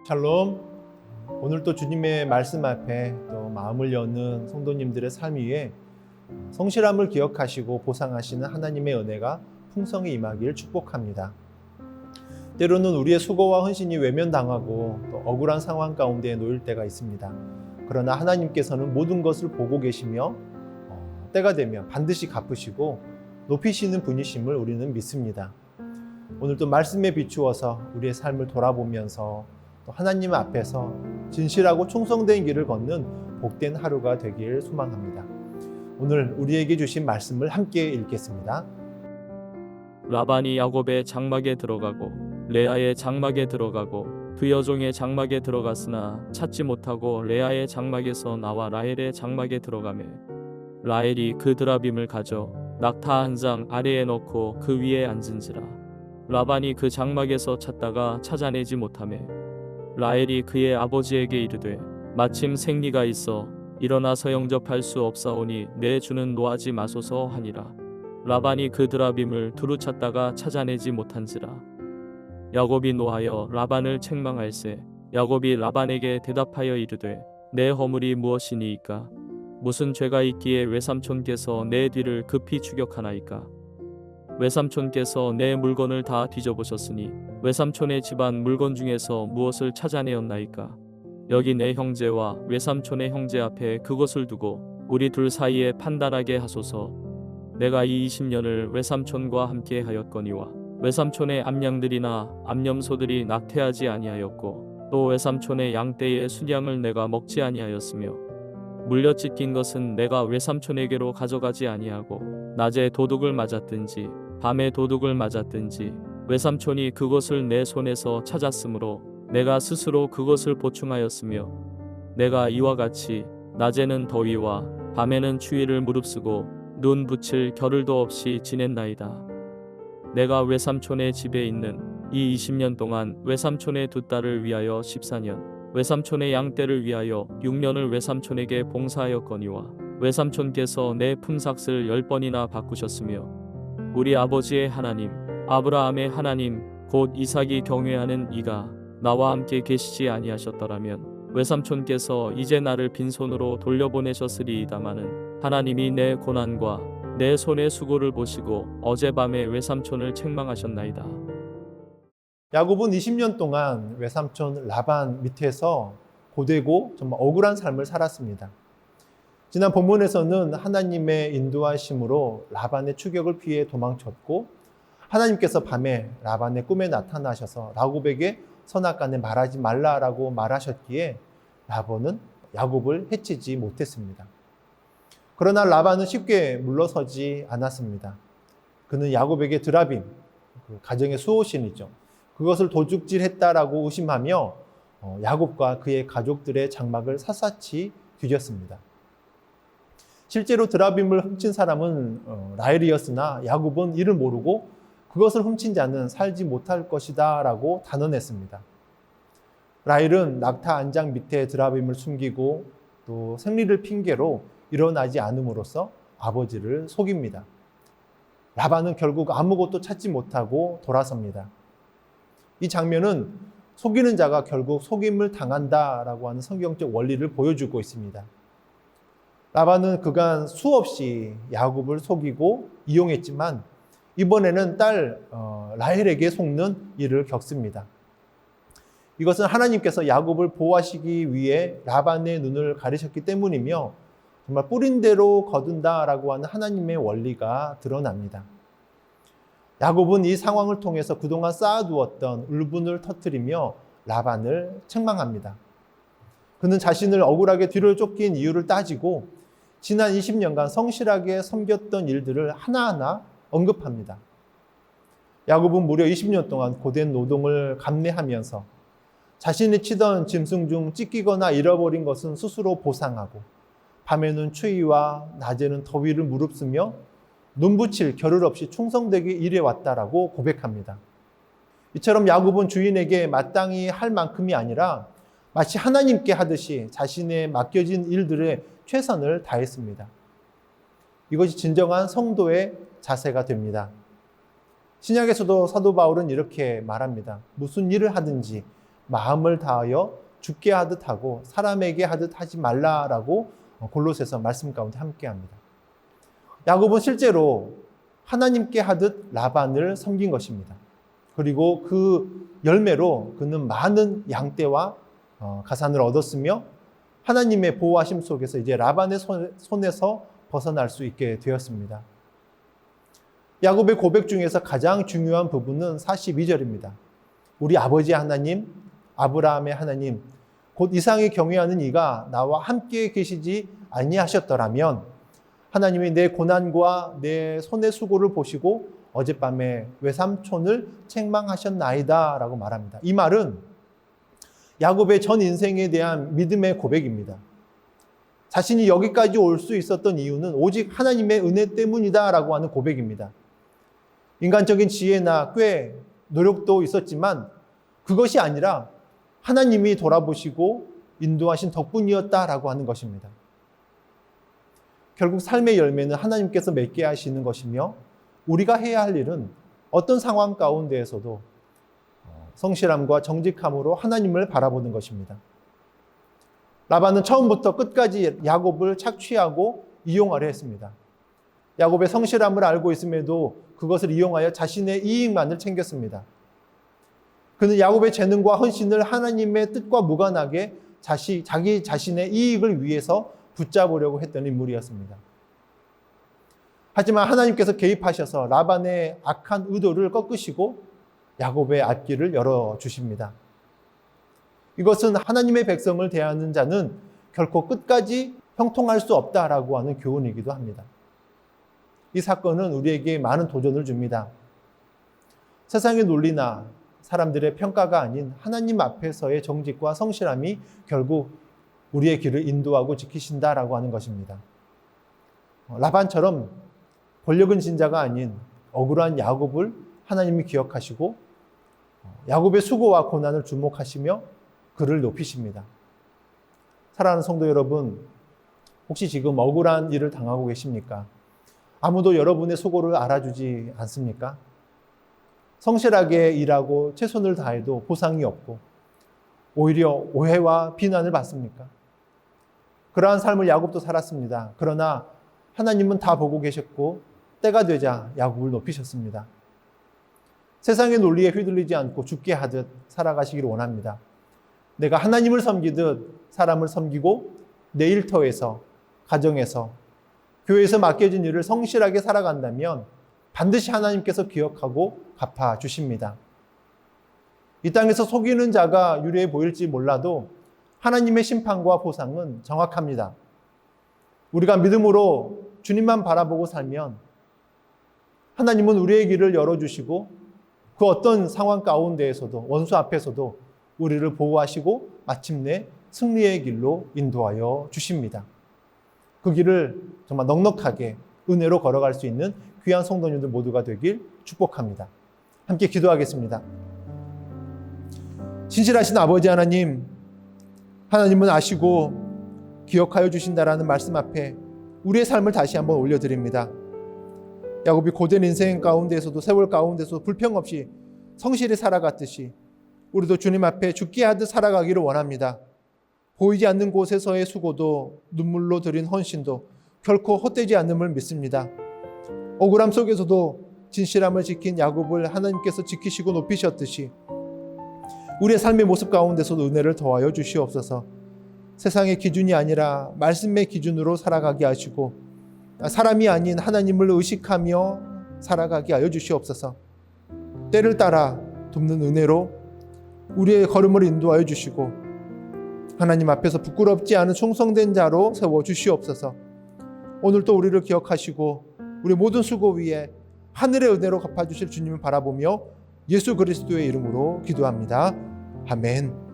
샬롬. 오늘 또 주님의 말씀 앞에 또 마음을 여는 성도님들의 삶 위에 성실함을 기억하시고 보상하시는 하나님의 은혜가 풍성히 임하길 축복합니다. 때로는 우리의 수고와 헌신이 외면당하고 또 억울한 상황 가운데 놓일 때가 있습니다. 그러나 하나님께서는 모든 것을 보고 계시며 때가 되면 반드시 갚으시고 높이시는 분이심을 우리는 믿습니다. 오늘도 말씀에 비추어서 우리의 삶을 돌아보면서 또 하나님 앞에서 진실하고 충성된 길을 걷는 복된 하루가 되길 소망합니다. 오늘 우리에게 주신 말씀을 함께 읽겠습니다. 라반이 야곱의 장막에 들어가고 레아의 장막에 들어가고 그 여종의 장막에 들어갔으나 찾지 못하고 레아의 장막에서 나와 라헬의 장막에 들어가매 라헬이 그 드라빔을 가져 낙타 한 장 아래에 넣고 그 위에 앉은지라. 라반이 그 장막에서 찾다가 찾아내지 못하매 라헬이 그의 아버지에게 이르되 마침 생리가 있어 일어나서 영접할 수 없사오니 내 주는 노하지 마소서 하니라. 라반이 그 드라빔을 두루 찾다가 찾아내지 못한지라. 야곱이 노하여 라반을 책망할세. 야곱이 라반에게 대답하여 이르되 내 허물이 무엇이니이까? 무슨 죄가 있기에 외삼촌께서 내 뒤를 급히 추격하나이까? 외삼촌께서 내 물건을 다 뒤져보셨으니 외삼촌의 집안 물건 중에서 무엇을 찾아내었나이까? 여기 내 형제와 외삼촌의 형제 앞에 그것을 두고 우리 둘 사이에 판단하게 하소서. 내가 이 20년을 외삼촌과 함께 하였거니와 외삼촌의 암양들이나 암염소들이 낙태하지 아니하였고 또 외삼촌의 양떼의 순양을 내가 먹지 아니하였으며 물려 찢긴 것은 내가 외삼촌에게로 가져가지 아니하고 낮에 도둑을 맞았든지 밤에 도둑을 맞았든지 외삼촌이 그것을 내 손에서 찾았으므로 내가 스스로 그것을 보충하였으며 내가 이와 같이 낮에는 더위와 밤에는 추위를 무릅쓰고 눈 붙일 겨를도 없이 지냈나이다. 내가 외삼촌의 집에 있는 이 20년 동안 외삼촌의 두 딸을 위하여 14년 외삼촌의 양떼를 위하여 6년을 외삼촌에게 봉사하였거니와 외삼촌께서 내 품삯을 10번이나 바꾸셨으며 우리 아버지의 하나님 아브라함의 하나님 곧 이삭이 경외하는 이가 나와 함께 계시지 아니하셨더라면 외삼촌께서 이제 나를 빈손으로 돌려보내셨으리이다마는 하나님이 내 고난과 내 손의 수고를 보시고 어젯밤에 외삼촌을 책망하셨나이다. 야곱은 20년 동안 외삼촌 라반 밑에서 고되고 정말 억울한 삶을 살았습니다. 지난 본문에서는 하나님의 인도하심으로 라반의 추격을 피해 도망쳤고 하나님께서 밤에 라반의 꿈에 나타나셔서 야곱에게 선악간에 말하지 말라라고 말하셨기에 라반은 야곱을 해치지 못했습니다. 그러나 라반은 쉽게 물러서지 않았습니다. 그는 야곱에게 드라빔, 가정의 수호신이죠. 그것을 도둑질했다라고 의심하며 야곱과 그의 가족들의 장막을 샅샅이 뒤졌습니다. 실제로 드라빔을 훔친 사람은 라헬이었으나 야곱은 이를 모르고 그것을 훔친 자는 살지 못할 것이다 라고 단언했습니다. 라헬은 낙타 안장 밑에 드라빔을 숨기고 또 생리를 핑계로 일어나지 않음으로써 아버지를 속입니다. 라반은 결국 아무것도 찾지 못하고 돌아섭니다. 이 장면은 속이는 자가 결국 속임을 당한다라고 하는 성경적 원리를 보여주고 있습니다. 라반은 그간 수없이 야곱을 속이고 이용했지만 이번에는 딸 라헬에게 속는 일을 겪습니다. 이것은 하나님께서 야곱을 보호하시기 위해 라반의 눈을 가리셨기 때문이며 정말 뿌린 대로 거둔다라고 하는 하나님의 원리가 드러납니다. 야곱은 이 상황을 통해서 그동안 쌓아두었던 울분을 터뜨리며 라반을 책망합니다. 그는 자신을 억울하게 뒤를 쫓긴 이유를 따지고 지난 20년간 성실하게 섬겼던 일들을 하나하나 언급합니다. 야곱은 무려 20년 동안 고된 노동을 감내하면서 자신이 치던 짐승 중 찢기거나 잃어버린 것은 스스로 보상하고 밤에는 추위와 낮에는 더위를 무릅쓰며 눈붙일 겨를 없이 충성되게 일해왔다라고 고백합니다. 이처럼 야곱은 주인에게 마땅히 할 만큼이 아니라 마치 하나님께 하듯이 자신의 맡겨진 일들에 최선을 다했습니다. 이것이 진정한 성도의 자세가 됩니다. 신약에서도 사도 바울은 이렇게 말합니다. 무슨 일을 하든지 마음을 다하여 주께 하듯 하고 사람에게 하듯 하지 말라라고 골로새서 말씀 가운데 함께합니다. 야곱은 실제로 하나님께 하듯 라반을 섬긴 것입니다. 그리고 그 열매로 그는 많은 양떼와 가산을 얻었으며 하나님의 보호하심 속에서 이제 라반의 손에서 벗어날 수 있게 되었습니다. 야곱의 고백 중에서 가장 중요한 부분은 42절입니다. 우리 아버지 하나님, 아브라함의 하나님, 곧 이상에 경외하는 이가 나와 함께 계시지 아니하셨더라면 하나님이 내 고난과 내 손의 수고를 보시고 어젯밤에 외삼촌을 책망하셨나이다 라고 말합니다. 이 말은 야곱의 전 인생에 대한 믿음의 고백입니다. 자신이 여기까지 올 수 있었던 이유는 오직 하나님의 은혜 때문이다 라고 하는 고백입니다. 인간적인 지혜나 꽤 노력도 있었지만 그것이 아니라 하나님이 돌아보시고 인도하신 덕분이었다라고 하는 것입니다. 결국 삶의 열매는 하나님께서 맺게 하시는 것이며 우리가 해야 할 일은 어떤 상황 가운데에서도 성실함과 정직함으로 하나님을 바라보는 것입니다. 라반은 처음부터 끝까지 야곱을 착취하고 이용하려 했습니다. 야곱의 성실함을 알고 있음에도 그것을 이용하여 자신의 이익만을 챙겼습니다. 그는 야곱의 재능과 헌신을 하나님의 뜻과 무관하게 자기 자신의 이익을 위해서 붙잡으려고 했던 인물이었습니다. 하지만 하나님께서 개입하셔서 라반의 악한 의도를 꺾으시고 야곱의 앞길을 열어주십니다. 이것은 하나님의 백성을 대하는 자는 결코 끝까지 형통할 수 없다라고 하는 교훈이기도 합니다. 이 사건은 우리에게 많은 도전을 줍니다. 세상의 논리나 사람들의 평가가 아닌 하나님 앞에서의 정직과 성실함이 결국 우리의 길을 인도하고 지키신다라고 하는 것입니다. 라반처럼 권력은 진자가 아닌 억울한 야곱을 하나님이 기억하시고 야곱의 수고와 고난을 주목하시며 그를 높이십니다. 사랑하는 성도 여러분, 혹시 지금 억울한 일을 당하고 계십니까? 아무도 여러분의 수고를 알아주지 않습니까? 성실하게 일하고 최선을 다해도 보상이 없고 오히려 오해와 비난을 받습니까? 그러한 삶을 야곱도 살았습니다. 그러나 하나님은 다 보고 계셨고 때가 되자 야곱을 높이셨습니다. 세상의 논리에 휘둘리지 않고 죽게 하듯 살아가시기를 원합니다. 내가 하나님을 섬기듯 사람을 섬기고 내 일터에서, 가정에서, 교회에서 맡겨진 일을 성실하게 살아간다면 반드시 하나님께서 기억하고 갚아주십니다. 이 땅에서 속이는 자가 유리해 보일지 몰라도 하나님의 심판과 보상은 정확합니다. 우리가 믿음으로 주님만 바라보고 살면 하나님은 우리의 길을 열어주시고 그 어떤 상황 가운데에서도 원수 앞에서도 우리를 보호하시고 마침내 승리의 길로 인도하여 주십니다. 그 길을 정말 넉넉하게 은혜로 걸어갈 수 있는 귀한 성도님들 모두가 되길 축복합니다. 함께 기도하겠습니다. 신실하신 아버지 하나님, 하나님은 아시고 기억하여 주신다라는 말씀 앞에 우리의 삶을 다시 한번 올려드립니다. 야곱이 고된 인생 가운데에서도 세월 가운데서도 불평 없이 성실히 살아갔듯이 우리도 주님 앞에 죽게 하듯 살아가기를 원합니다. 보이지 않는 곳에서의 수고도 눈물로 드린 헌신도 결코 헛되지 않음을 믿습니다. 억울함 속에서도 진실함을 지킨 야곱을 하나님께서 지키시고 높이셨듯이 우리의 삶의 모습 가운데서도 은혜를 더하여 주시옵소서. 세상의 기준이 아니라 말씀의 기준으로 살아가게 하시고 사람이 아닌 하나님을 의식하며 살아가게 하여 주시옵소서. 때를 따라 돕는 은혜로 우리의 걸음을 인도하여 주시고 하나님 앞에서 부끄럽지 않은 충성된 자로 세워 주시옵소서. 오늘 또 우리를 기억하시고 우리 모든 수고 위에 하늘의 은혜로 갚아주실 주님을 바라보며 예수 그리스도의 이름으로 기도합니다. 아멘.